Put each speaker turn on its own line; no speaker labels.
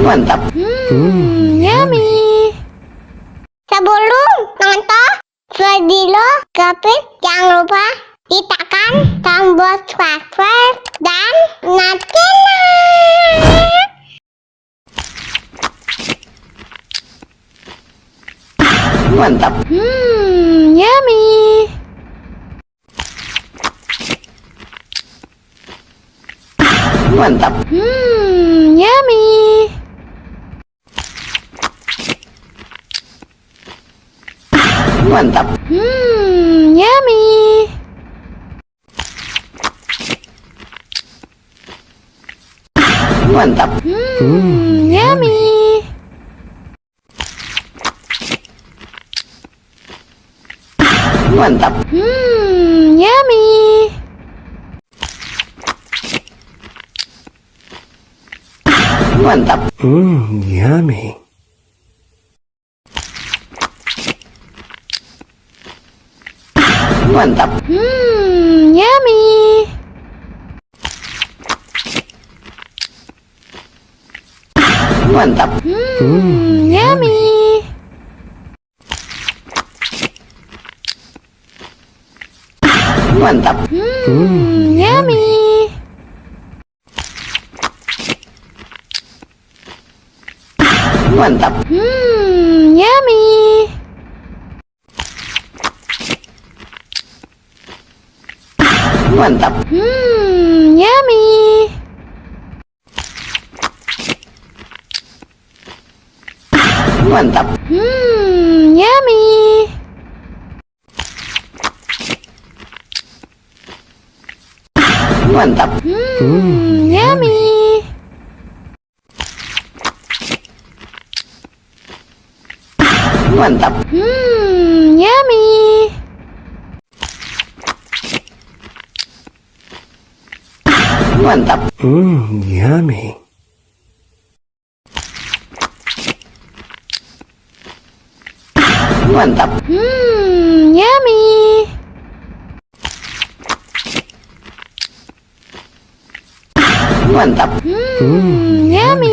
Mantap.
Yummy.
Sebelum nonton video Gapit, jangan lupa tekan tombol subscribe dan nyalakan.
Mantap.
Yummy.
Mantap.
Yummy.
Mantap.
Yummy.
Mantap.
Yummy.
Mantap.
Yummy.
Mantap.
Yummy.
Mantap.
Yummy.
Mantap.
Yummy.
Mantap.
Yummy.
Mantap.
Yummy.
Mantap.
Yummy.
Mantap.
Yummy.
Mantap.
Yummy.
Mantap. Mantap. Mantap. Mantap. Mantap. Mantap. Mantap. Mantap. Mantap. Mantap. Mantap. Mantap. Mantap. Mantap. Mantap. Mantap. Mantap. Mantap. Mantap.
Yummy.
Mantap.
Yummy.
Mantap.
Yummy.